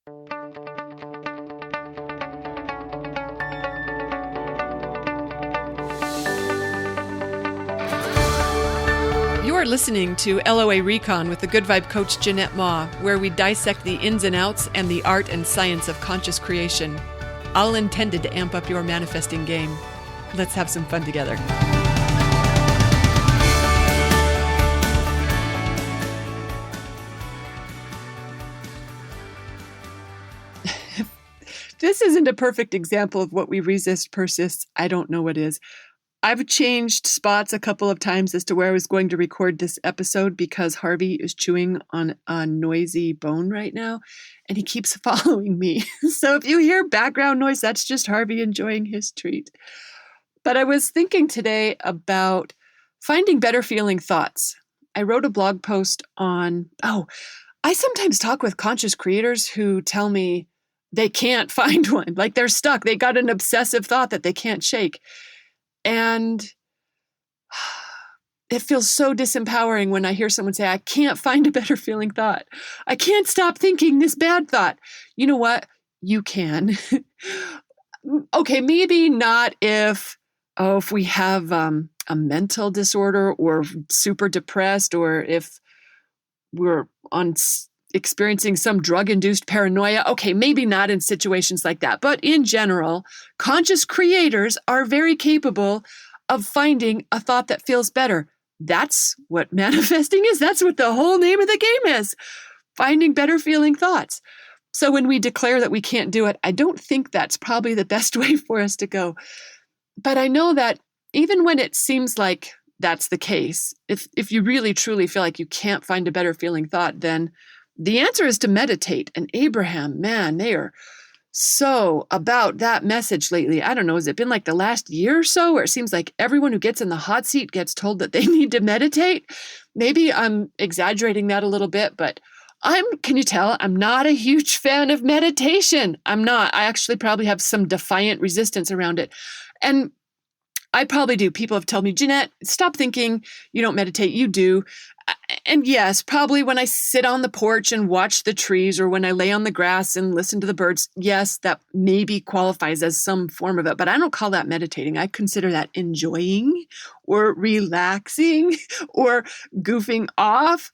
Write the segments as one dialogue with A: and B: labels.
A: You are listening to LOA Recon with the Good Vibe Coach Jeanette Ma, where we dissect the ins and outs and the art and science of conscious creation, all intended to amp up your manifesting game. Let's have some fun together. This isn't a perfect example of what we resist persists. I don't know what is. I've changed spots a couple of times as to where I was going to record this episode because Harvey is chewing on a noisy bone right now and he keeps following me. So if you hear background noise, that's just Harvey enjoying his treat. But I was thinking today about finding better feeling thoughts. I wrote a blog post on, I sometimes talk with conscious creators who tell me they can't find one, like they're stuck. They got an obsessive thought that they can't shake. And it feels so disempowering when I hear someone say, I can't find a better feeling thought. I can't stop thinking this bad thought. You know what? You can. Okay, maybe not if we have a mental disorder or super depressed, or if we're experiencing some drug-induced paranoia. Okay, maybe not in situations like that. But in general, conscious creators are very capable of finding a thought that feels better. That's what manifesting is. That's what the whole name of the game is. Finding better feeling thoughts. So when we declare that we can't do it, I don't think that's probably the best way for us to go. But I know that even when it seems like that's the case, if you really truly feel like you can't find a better feeling thought, then the answer is to meditate. And Abraham, man, they are so about that message lately. I don't know, has it been like the last year or so where it seems like everyone who gets in the hot seat gets told that they need to meditate? Maybe I'm exaggerating that a little bit, but can you tell, I'm not a huge fan of meditation. I'm not. I actually probably have some defiant resistance around it. And I probably do. People have told me, Jeanette, stop thinking you don't meditate. You do. And yes, probably when I sit on the porch and watch the trees, or when I lay on the grass and listen to the birds, yes, that maybe qualifies as some form of it, but I don't call that meditating. I consider that enjoying or relaxing or goofing off.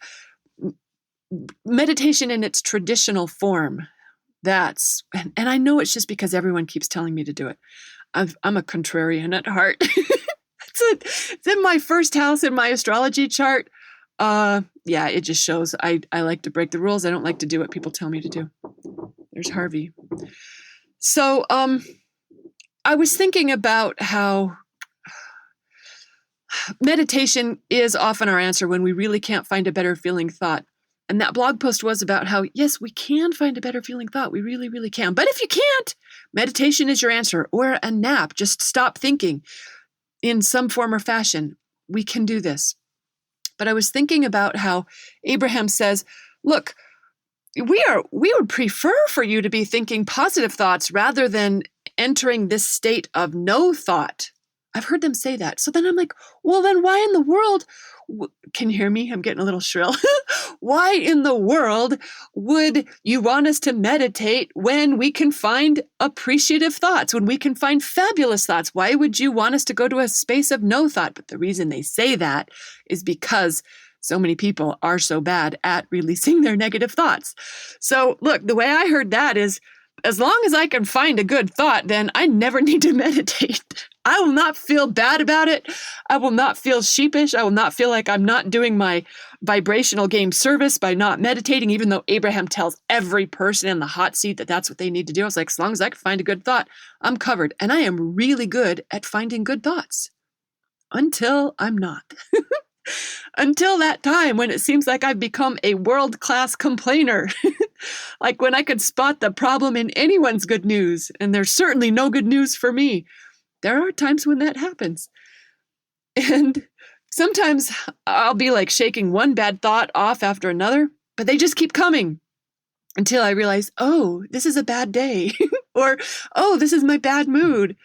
A: Meditation in it's traditional form. And I know it's just because everyone keeps telling me to do it. I'm a contrarian at heart. It's in my first house in my astrology chart. It just shows I like to break the rules. I don't like to do what people tell me to do. There's Harvey. So I was thinking about how meditation is often our answer when we really can't find a better feeling thought. And that blog post was about how, yes, we can find a better feeling thought. We really, really can. But if you can't, meditation is your answer, or a nap. Just stop thinking in some form or fashion. We can do this. But I was thinking about how Abraham says, look, we would prefer for you to be thinking positive thoughts rather than entering this state of no thought. I've heard them say that. So then I'm like, well, then why in the world, can you hear me? I'm getting a little shrill. Why in the world would you want us to meditate when we can find appreciative thoughts, when we can find fabulous thoughts? Why would you want us to go to a space of no thought? But the reason they say that is because so many people are so bad at releasing their negative thoughts. So look, the way I heard that is, as long as I can find a good thought, then I never need to meditate. I will not feel bad about it. I will not feel sheepish. I will not feel like I'm not doing my vibrational game service by not meditating, even though Abraham tells every person in the hot seat that that's what they need to do. I was like, as long as I can find a good thought, I'm covered. And I am really good at finding good thoughts until I'm not. Until that time when it seems like I've become a world-class complainer. Like when I could spot the problem in anyone's good news, and there's certainly no good news for me. There are times when that happens. And sometimes I'll be like shaking one bad thought off after another, but they just keep coming until I realize, oh, this is a bad day, or, oh, this is my bad mood.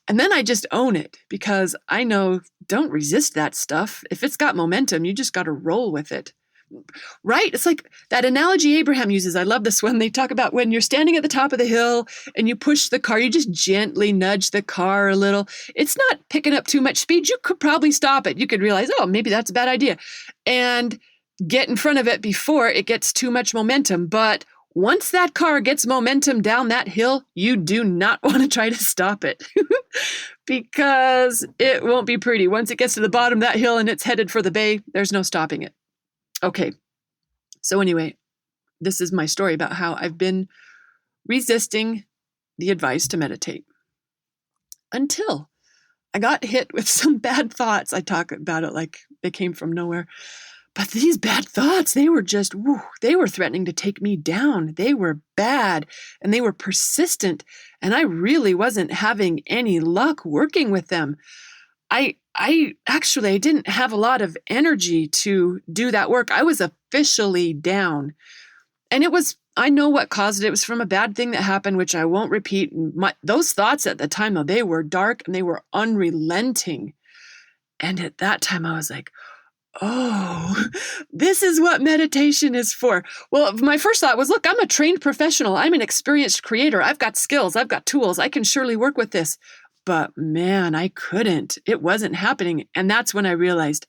A: And then I just own it because I know, don't resist that stuff. If it's got momentum, you just got to roll with it. Right? It's like that analogy Abraham uses. I love this one. They talk about when you're standing at the top of the hill and you push the car, you just gently nudge the car a little. It's not picking up too much speed. You could probably stop it. You could realize, oh, maybe that's a bad idea, and get in front of it before it gets too much momentum. But once that car gets momentum down that hill, you do not want to try to stop it because it won't be pretty. Once it gets to the bottom of that hill and it's headed for the bay, there's no stopping it. Okay. So anyway, this is my story about how I've been resisting the advice to meditate until I got hit with some bad thoughts. I talk about it like they came from nowhere. But these bad thoughts, they were just, they were threatening to take me down. They were bad and they were persistent. And I really wasn't having any luck working with them. I didn't have a lot of energy to do that work. I was officially down. And I know what caused it. It was from a bad thing that happened, which I won't repeat. Those thoughts at the time, though, they were dark and they were unrelenting. And at that time, I was like, oh, this is what meditation is for. Well, my first thought was, look, I'm a trained professional. I'm an experienced creator. I've got skills. I've got tools. I can surely work with this. But man, I couldn't. It wasn't happening. And that's when I realized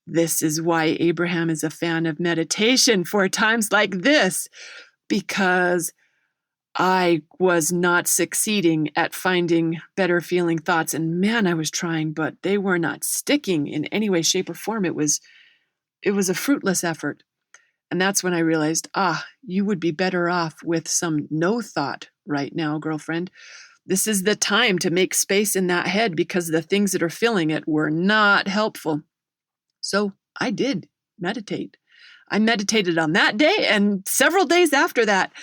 A: this is why Abraham is a fan of meditation for times like this, because I was not succeeding at finding better feeling thoughts. And man, I was trying, but they were not sticking in any way, shape, or form. It was a fruitless effort. And that's when I realized, you would be better off with some no thought right now, girlfriend. This is the time to make space in that head because the things that are filling it were not helpful. So I did meditate. I meditated on that day and several days after that.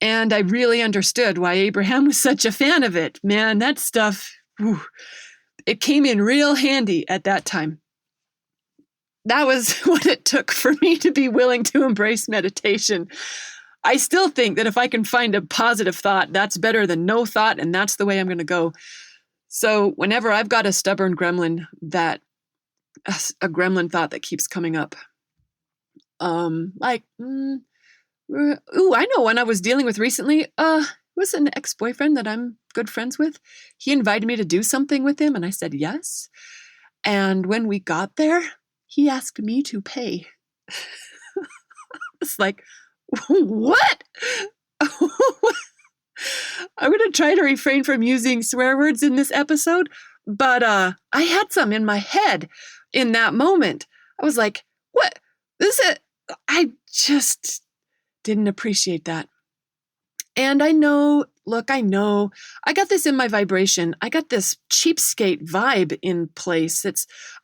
A: And I really understood why Abraham was such a fan of it. Man, that stuff, it came in real handy at that time. That was what it took for me to be willing to embrace meditation. I still think that if I can find a positive thought, that's better than no thought, and that's the way I'm going to go. So whenever I've got a stubborn gremlin a gremlin thought that keeps coming up, I know one I was dealing with recently. It was an ex-boyfriend that I'm good friends with. He invited me to do something with him, and I said yes. And when we got there, he asked me to pay. It's like, what? I'm going to try to refrain from using swear words in this episode, but I had some in my head in that moment. I was like, what? I just didn't appreciate that. And I know, I got this in my vibration. I got this cheapskate vibe in place.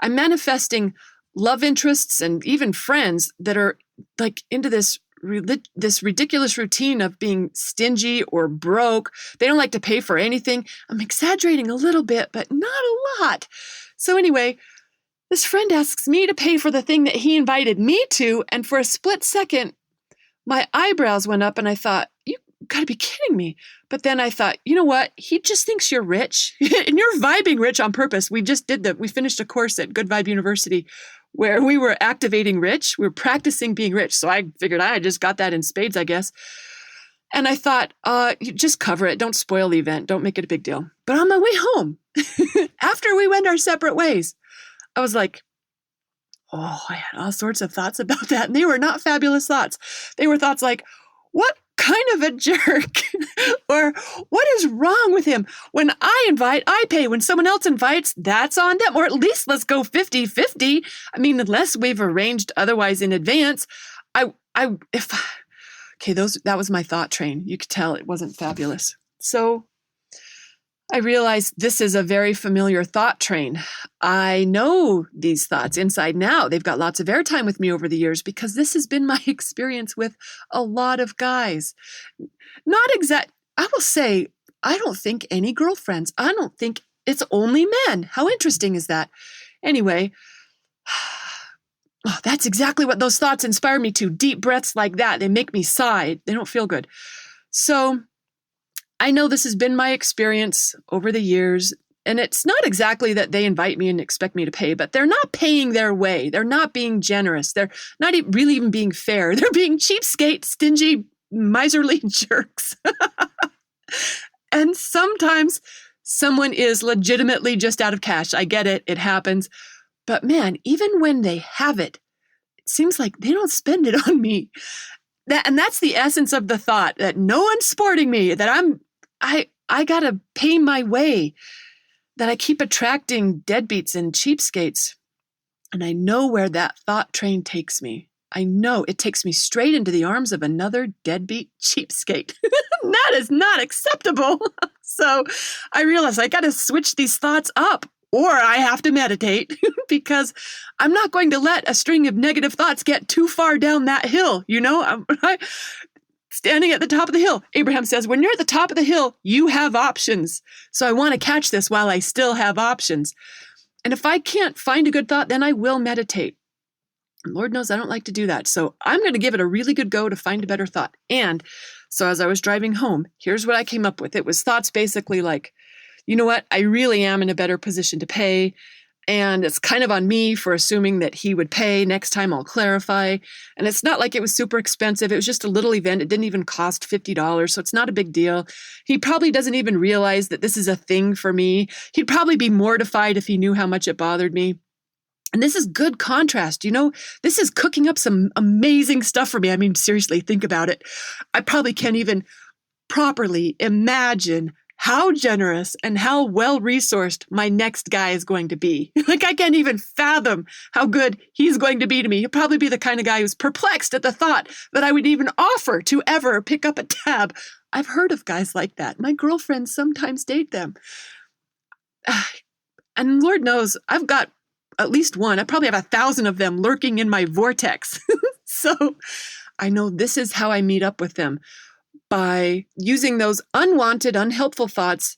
A: I'm manifesting love interests and even friends that are like into this ridiculous routine of being stingy or broke. They don't like to pay for anything. I'm exaggerating a little bit, but not a lot. So anyway, this friend asks me to pay for the thing that he invited me to, and for a split second, my eyebrows went up and I thought, you gotta be kidding me. But then I thought, you know what? He just thinks you're rich and you're vibing rich on purpose. We finished a course at Good Vibe University where we were activating rich. We were practicing being rich. So I figured I just got that in spades, I guess. And I thought, you just cover it. Don't spoil the event. Don't make it a big deal. But on my way home, after we went our separate ways, I was like, I had all sorts of thoughts about that. And they were not fabulous thoughts. They were thoughts like, what kind of a jerk? Or what is wrong with him? When I invite, I pay. When someone else invites, that's on them. Or at least let's go 50-50. I mean, unless we've arranged otherwise in advance. That was my thought train. You could tell it wasn't fabulous. So I realized this is a very familiar thought train. I know these thoughts inside now. They've got lots of airtime with me over the years because this has been my experience with a lot of guys. I will say, I don't think any girlfriends. I don't think it's only men. How interesting is that? Anyway, that's exactly what those thoughts inspire me to. Deep breaths like that. They make me sigh. They don't feel good. So I know this has been my experience over the years. And it's not exactly that they invite me and expect me to pay, but they're not paying their way. They're not being generous. They're not really even being fair. They're being cheapskate, stingy, miserly jerks. And sometimes someone is legitimately just out of cash. I get it. It happens. But man, even when they have it, it seems like they don't spend it on me. And that's the essence of the thought, that no one's sporting me, that I gotta pay my way, that I keep attracting deadbeats and cheapskates. And I know where that thought train takes me. I know it takes me straight into the arms of another deadbeat cheapskate. That is not acceptable. So I realize I got to switch these thoughts up, or I have to meditate, because I'm not going to let a string of negative thoughts get too far down that hill. You know, I'm standing at the top of the hill. Abraham says, when you're at the top of the hill, you have options. So I want to catch this while I still have options. And if I can't find a good thought, then I will meditate. Lord knows I don't like to do that. So I'm going to give it a really good go to find a better thought. And so as I was driving home, here's what I came up with. It was thoughts basically like, you know what? I really am in a better position to pay. And it's kind of on me for assuming that he would pay. Next time I'll clarify. And it's not like it was super expensive. It was just a little event. It didn't even cost $50. So it's not a big deal. He probably doesn't even realize that this is a thing for me. He'd probably be mortified if he knew how much it bothered me. And this is good contrast. You know, this is cooking up some amazing stuff for me. I mean, seriously, think about it. I probably can't even properly imagine how generous and how well-resourced my next guy is going to be. Like, I can't even fathom how good he's going to be to me. He'll probably be the kind of guy who's perplexed at the thought that I would even offer to ever pick up a tab. I've heard of guys like that. My girlfriends sometimes date them. And Lord knows, I've got at least one. I probably have 1,000 of them lurking in my vortex. So I know this is how I meet up with them, by using those unwanted, unhelpful thoughts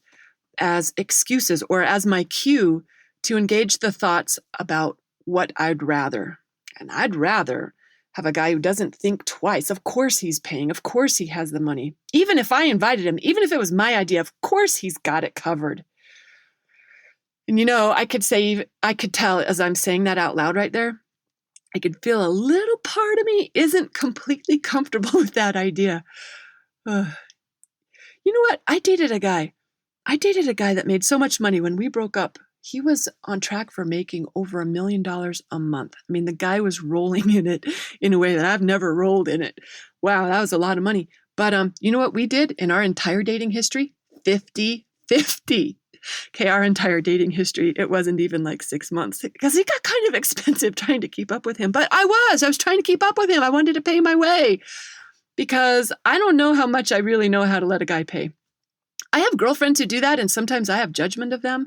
A: as excuses or as my cue to engage the thoughts about what I'd rather. And I'd rather have a guy who doesn't think twice. Of course he's paying. Of course he has the money. Even if I invited him, even if it was my idea, of course he's got it covered. And you know, I could tell as I'm saying that out loud right there, I could feel a little part of me isn't completely comfortable with that idea. You know what? I dated a guy that made so much money. When we broke up, he was on track for making over $1 million a month. I mean, the guy was rolling in it in a way that I've never rolled in it. Wow, that was a lot of money. But you know what we did in our entire dating history? 50-50. Okay, our entire dating history, it wasn't even like 6 months, because it got kind of expensive trying to keep up with him. But I was trying to keep up with him. I wanted to pay my way, because I don't know how much I really know how to let a guy pay. I have girlfriends who do that, and sometimes I have judgment of them.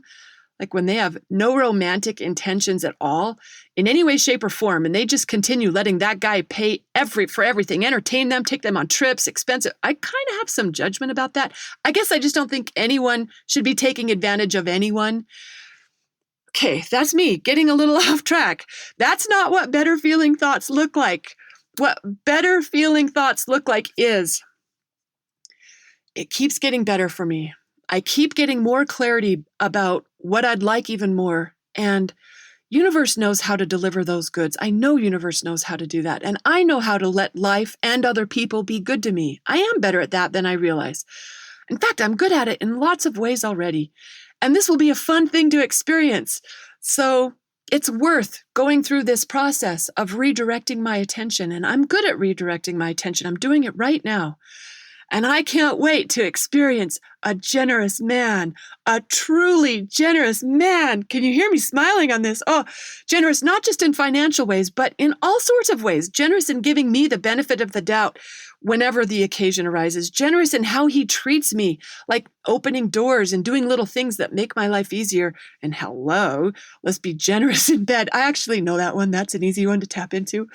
A: Like when they have no romantic intentions at all in any way, shape, or form, and they just continue letting that guy pay for everything, entertain them, take them on trips, expensive. I kind of have some judgment about that. I guess I just don't think anyone should be taking advantage of anyone. Okay, that's me getting a little off track. That's not what better feeling thoughts look like. What better feeling thoughts look like is, it keeps getting better for me. I keep getting more clarity about what I'd like even more. And universe knows how to deliver those goods. I know universe knows how to do that. And I know how to let life and other people be good to me. I am better at that than I realize. In fact, I'm good at it in lots of ways already. And this will be a fun thing to experience. So it's worth going through this process of redirecting my attention. And I'm good at redirecting my attention. I'm doing it right now. And I can't wait to experience a generous man, a truly generous man. Can you hear me smiling on this? Oh, generous not just in financial ways, but in all sorts of ways. Generous in giving me the benefit of the doubt whenever the occasion arises. Generous in how he treats me, like opening doors and doing little things that make my life easier. And hello, let's be generous in bed. I actually know that one. That's an easy one to tap into.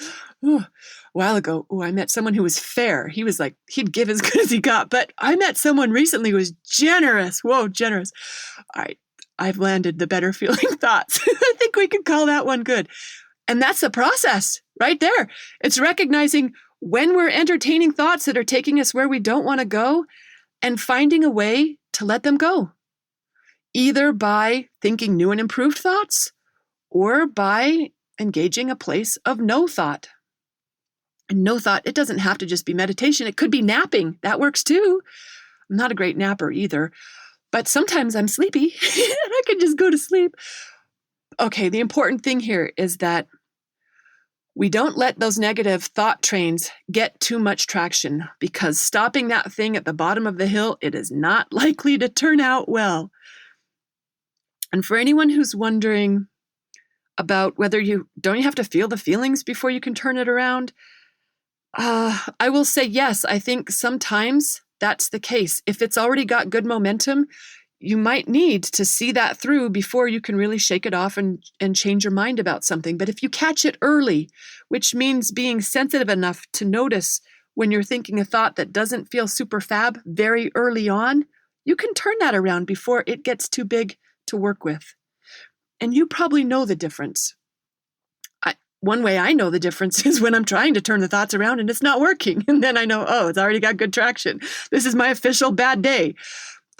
A: Ooh. A while ago, I met someone who was fair. He was like, he'd give as good as he got. But I met someone recently who was generous. Whoa, generous. All right, I've landed the better feeling thoughts. I think we could call that one good. And that's the process right there. It's recognizing when we're entertaining thoughts that are taking us where we don't want to go and finding a way to let them go. either by thinking new and improved thoughts or by engaging a place of no thought. And no thought, it doesn't have to just be meditation. It could be napping. That works too. I'm not a great napper either, but sometimes I'm sleepy and I can just go to sleep. Okay, the important thing here is that we don't let those negative thought trains get too much traction, because stopping that thing at the bottom of the hill, it is not likely to turn out well. And for anyone who's wondering about whether you have to feel the feelings before you can turn it around, I will say yes, I think sometimes that's the case. If it's already got good momentum, you might need to see that through before you can really shake it off and change your mind about something. But if you catch it early, which means being sensitive enough to notice when you're thinking a thought that doesn't feel super fab very early on, you can turn that around before it gets too big to work with. And you probably know the difference. One way I know the difference is when I'm trying to turn the thoughts around and it's not working. And then I know, oh, it's already got good traction. This is my official bad day.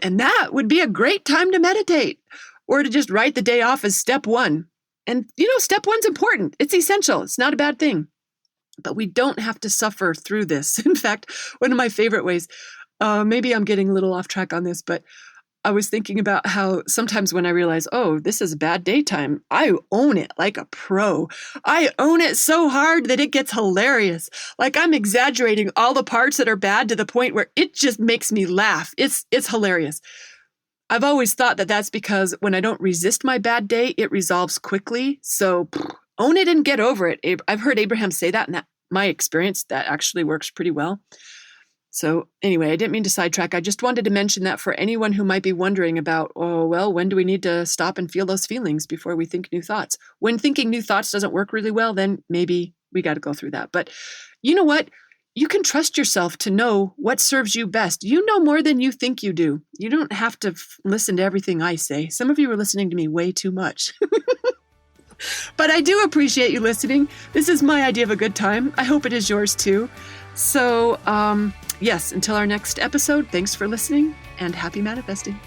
A: And that would be a great time to meditate, or to just write the day off as step one. And, step one's important. It's essential. It's not a bad thing. But we don't have to suffer through this. In fact, one of my favorite ways, maybe I'm getting a little off track on this, but I was thinking about how sometimes when I realize, oh, this is a bad daytime, I own it like a pro. I own it so hard that it gets hilarious. Like I'm exaggerating all the parts that are bad to the point where it just makes me laugh. It's hilarious. I've always thought that that's because when I don't resist my bad day, it resolves quickly. So own it and get over it. I've heard Abraham say that, and that my experience, that actually works pretty well. So anyway, I didn't mean to sidetrack. I just wanted to mention that for anyone who might be wondering about, when do we need to stop and feel those feelings before we think new thoughts? When thinking new thoughts doesn't work really well, then maybe we got to go through that. But you know what? You can trust yourself to know what serves you best. You know more than you think you do. You don't have to listen to everything I say. Some of you are listening to me way too much. But I do appreciate you listening. This is my idea of a good time. I hope it is yours too. So, yes, until our next episode, thanks for listening and happy manifesting.